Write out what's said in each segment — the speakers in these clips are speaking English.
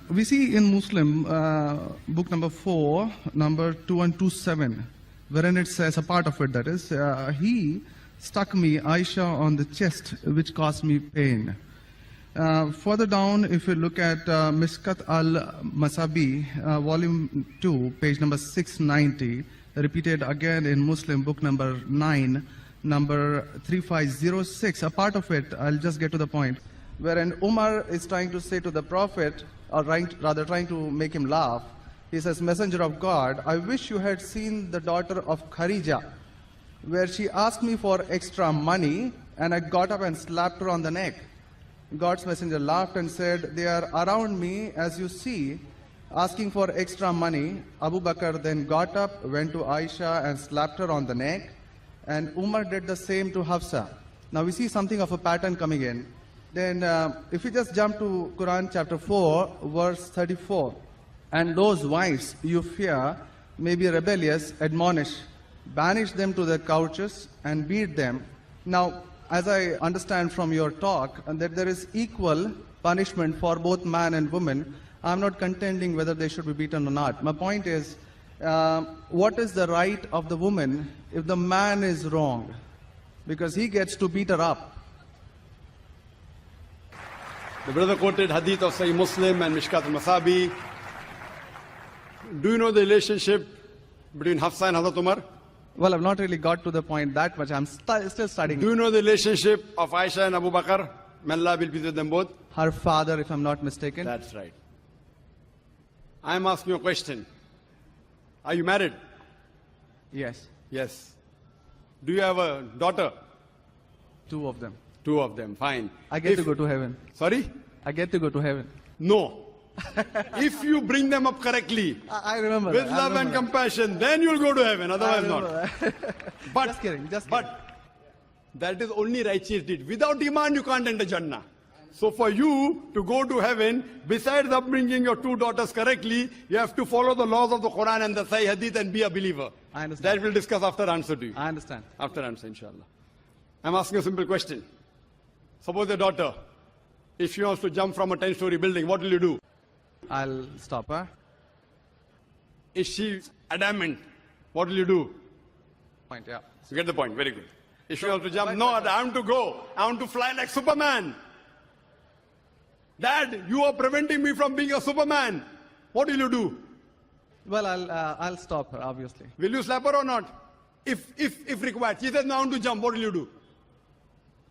We see in Muslim, book number 4, number 2127, wherein it says, a part of it that is, he struck me, Aisha, on the chest, which caused me pain. Further down, if you look at Mishkat al-Masabi, volume 2, page number 690, repeated again in Muslim, book number 9, number 3506, a part of it, I'll just get to the point, wherein Umar is trying to say to the Prophet, or rather trying to make him laugh. He says, Messenger of God, I wish you had seen the daughter of Khadija, where she asked me for extra money, and I got up and slapped her on the neck. God's messenger laughed and said, they are around me, as you see, asking for extra money. Abu Bakr then got up, went to Aisha and slapped her on the neck, and Umar did the same to Hafsa. Now we see something of a pattern coming in. Then if we just jump to Quran chapter 4, verse 34, and those wives you fear may be rebellious, admonish, banish them to their couches and beat them. Now, as I understand from your talk, that there is equal punishment for both man and woman. I'm not contending whether they should be beaten or not. My point is, what is the right of the woman if the man is wrong? Because he gets to beat her up. The brother quoted hadith of Sahih Muslim and Mishkat al-Masabi. Do you know the relationship between Hafsa and Hazrat Umar? Well, I've not really got to the point that much. I'm still studying. Do you know the relationship of Aisha and Abu Bakr? May Allah be pleased with them both. Her father, if I'm not mistaken. That's right. I'm asking you a question. Are you married? Yes. Yes. Do you have a daughter? 2 of them. 2 of them, fine. I get to go to heaven. Sorry? I get to go to heaven. No. If you bring them up correctly, I remember with that. love and compassion, then you'll go to heaven, otherwise not. But, just kidding. But that is only righteous deed. Without iman, you can't enter Jannah. So for you to go to heaven, besides upbringing your 2 daughters correctly, you have to follow the laws of the Quran and the Sahih Hadith and be a believer. I understand. That we'll discuss after answer to you. I understand. After answer, inshallah. I'm asking a simple question. Suppose your daughter, if she wants to jump from a 10-story building, what will you do? I'll stop her. Is she adamant? What will you do? Point, yeah. You get the point, very good. If she wants to jump, no, I want to go. I want to fly like Superman. Dad, you are preventing me from being a Superman. What will you do? Well, I'll stop her, obviously. Will you slap her or not? If required. She says, now I want to jump, what will you do?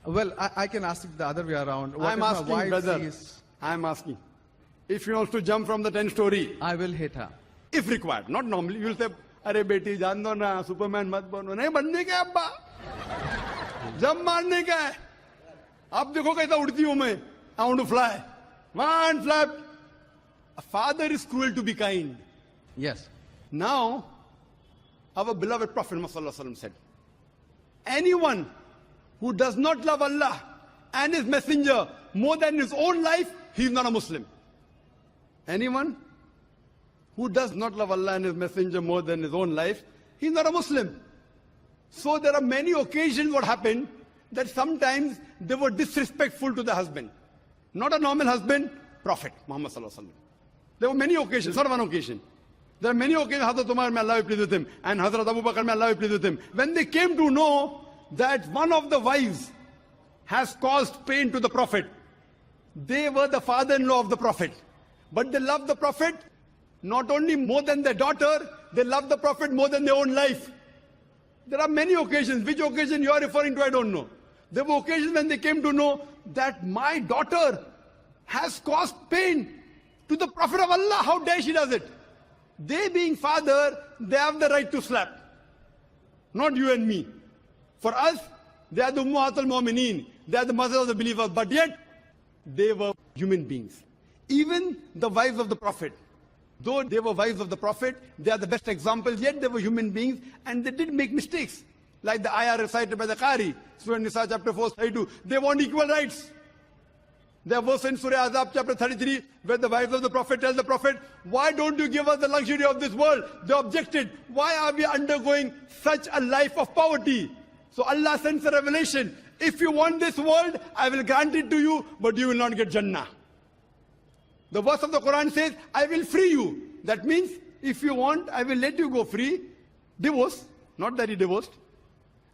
Well, I can ask it the other way around. What I'm if my asking, wife brother. sees- I'm asking. If she wants to jump from the 10-story, I will hit her. if required, not normally, you will say, अरे बेटी जान दो ना, Superman मत बनो. नहीं बनने का है अब्बा. जंप मारने का है. आप देखो कैसा उड़ती हूं मैं. I want to fly. One flap. A father is cruel to be kind. Yes. Now, our beloved Prophet Muhammad said, anyone who does not love Allah and His Messenger more than his own life, he is not a Muslim. Anyone who does not love Allah and His Messenger more than his own life, he is not a Muslim. So there are many occasions what happened that sometimes they were disrespectful to the husband. Not a normal husband, Prophet Muhammad Sallallahu Alaihi Wasallam. There were many occasions, not one occasion. There are many occasions, Hazrat Umar, may Allah be pleased with him, and Hazrat Abu Bakr, may Allah be pleased with him. When they came to know that one of the wives has caused pain to the Prophet, they were the father-in-law of the Prophet. But they loved the Prophet not only more than their daughter, they loved the Prophet more than their own life. There are many occasions. Which occasion you are referring to, I don't know. There were occasions when they came to know that my daughter has caused pain to the Prophet of Allah. How dare she does it? They being father, they have the right to slap. Not you and me. For us, they are the Ummahat al-Mu'mineen. They are the mothers of the believers. But yet, they were human beings. Even the wives of the Prophet. Though they were wives of the Prophet, they are the best examples, yet they were human beings and they did make mistakes. Like the ayah recited by the Qari, Surah Nisa chapter 4, 32. They want equal rights. There was in Surah Azab chapter 33, where the wives of the Prophet tell the Prophet, why don't you give us the luxury of this world? They objected, why are we undergoing such a life of poverty? So Allah sends a revelation. If you want this world, I will grant it to you, but you will not get Jannah. The verse of the Quran says, I will free you. That means, if you want, I will let you go free. Divorce, not that he divorced.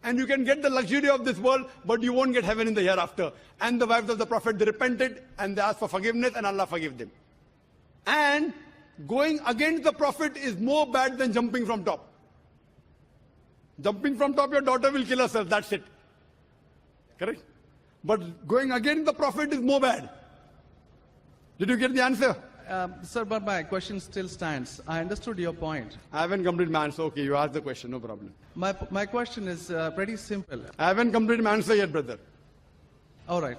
And you can get the luxury of this world, but you won't get heaven in the hereafter. And the wives of the Prophet, they repented and they asked for forgiveness and Allah forgave them. And going against the Prophet is more bad than jumping from top. Jumping from top, your daughter will kill herself, that's it. Correct? But going against the Prophet is more bad. Did you get the answer? Sir, but my question still stands. I understood your point. I haven't completed my answer. Okay, you asked the question, no problem. My question is pretty simple. I haven't completed my answer yet, brother. All right.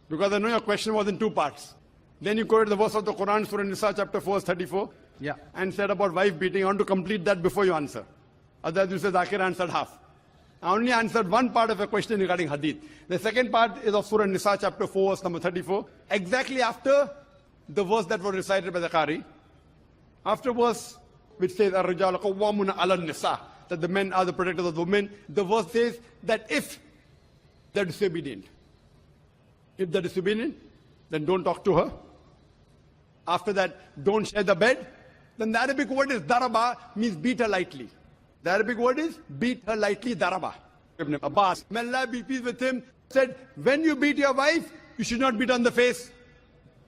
Because I know your question was in two parts. Then you quoted the verse of the Quran, Surah Nisa, chapter 4, verse 34. Yeah. And said about wife beating. I want to complete that before you answer. Otherwise you say Zakir answered half. I only answered one part of your question regarding hadith. The second part is of Surah Nisa, chapter 4, verse number 34. Exactly after the verse that was recited by the Qari. After verse which says, Ar-Rijal Qawwamuna 'ala Nisa, that the men are the protectors of the women. The verse says that if they're disobedient, then don't talk to her. After that, don't share the bed. Then the Arabic word is daraba, means beat her lightly. The Arabic word is beat her lightly, daraba. Ibn Abbas, may Allah be pleased with him, said, when you beat your wife, you should not beat on the face.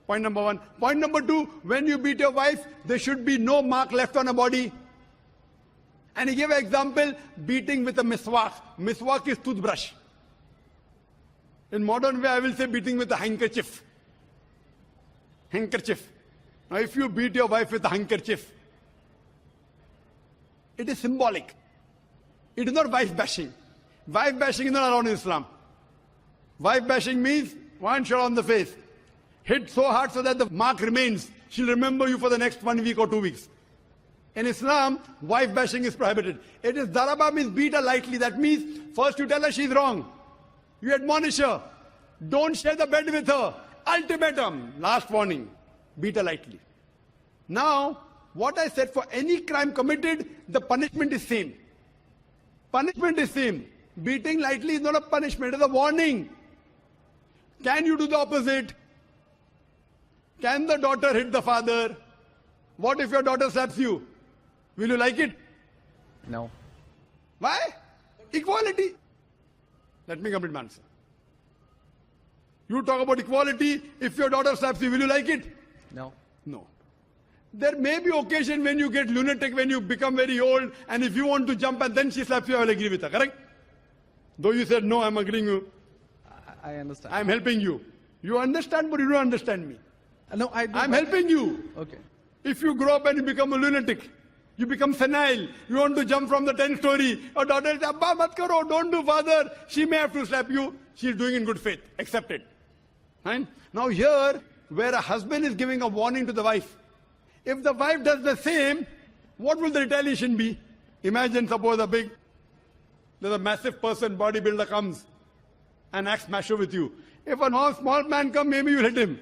Point number one. Point number two, when you beat your wife, there should be no mark left on her body. And he gave an example, beating with a miswak. Miswak is toothbrush. In modern way, I will say beating with a handkerchief. Handkerchief. Now, if you beat your wife with a handkerchief, it is symbolic. It is not wife bashing. Wife bashing is not allowed in Islam. Wife bashing means one shot on the face. Hit so hard so that the mark remains. She'll remember you for the next 1 week or 2 weeks. In Islam, wife bashing is prohibited. It is daraba, means beat her lightly. That means first you tell her she's wrong. You admonish her. Don't share the bed with her. Ultimatum. Last warning. Beat her lightly. Now, what I said, for any crime committed, the punishment is same. Punishment is same. Beating lightly is not a punishment, it is a warning. Can you do the opposite? Can the daughter hit the father? What if your daughter slaps you? Will you like it? No. Why? Equality. Let me complete my answer. You talk about equality. If your daughter slaps you, will you like it? No. No. There may be occasion when you get lunatic, when you become very old, and if you want to jump and then she slaps you, I will agree with her, correct? Though you said, no, I'm agreeing with you. I understand. I'm helping you. You understand, but you don't understand me. No, I do. I'm helping you. Okay. If you grow up and you become a lunatic, you become senile, you want to jump from the 10th story, your daughter says, Abba, mat karo, don't do, father. She may have to slap you. She's doing in good faith. Accept it. Right? Now here, where a husband is giving a warning to the wife, if the wife does the same, what will the retaliation be? Imagine, suppose there's a massive person, bodybuilder comes and acts macho with you. If a small man comes, maybe you'll hit him.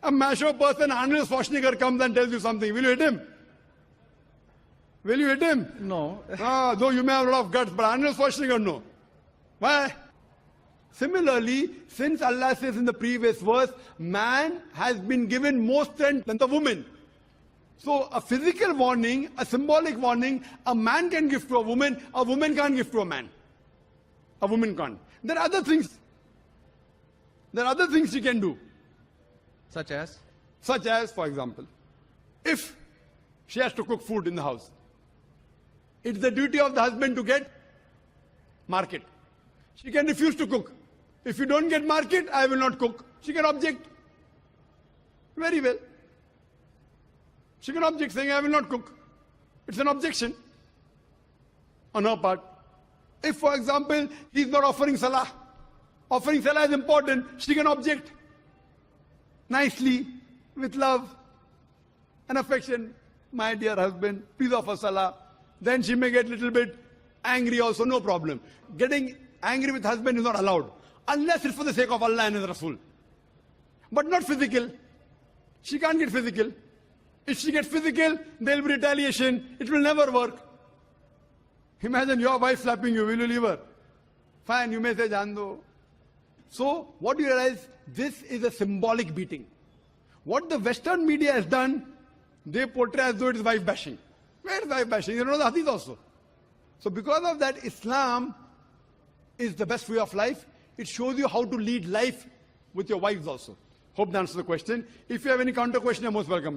A macho person, Arnold Schwarzenegger, comes and tells you something. Will you hit him? Will you hit him? No. Though you may have a lot of guts, but Arnold Schwarzenegger, no. Why? Similarly, since Allah says in the previous verse, man has been given more strength than the woman. So a physical warning, a symbolic warning, a man can give to a woman can't give to a man. A woman can't. There are other things. There are other things she can do. Such as? Such as, for example, if she has to cook food in the house, it's the duty of the husband to get market. She can refuse to cook. If you don't get market, I will not cook. She can object. Very well. She can object saying, I will not cook. It's an objection on her part. If, for example, he is not offering salah is important, she can object nicely, with love and affection. My dear husband, please offer salah. Then she may get a little bit angry also, no problem. Getting angry with husband is not allowed, unless it's for the sake of Allah and His Rasul. But not physical. She can't get physical. If she gets physical, there will be retaliation. It will never work. Imagine your wife slapping you. Will you leave her? Fine, you may say, Jando. So, what do you realize? This is a symbolic beating. What the Western media has done, they portray as though it is wife bashing. Where is wife bashing? You know the hadith also. So because of that, Islam is the best way of life. It shows you how to lead life with your wives also. Hope that answers the question. If you have any counter question, you're most welcome, brother.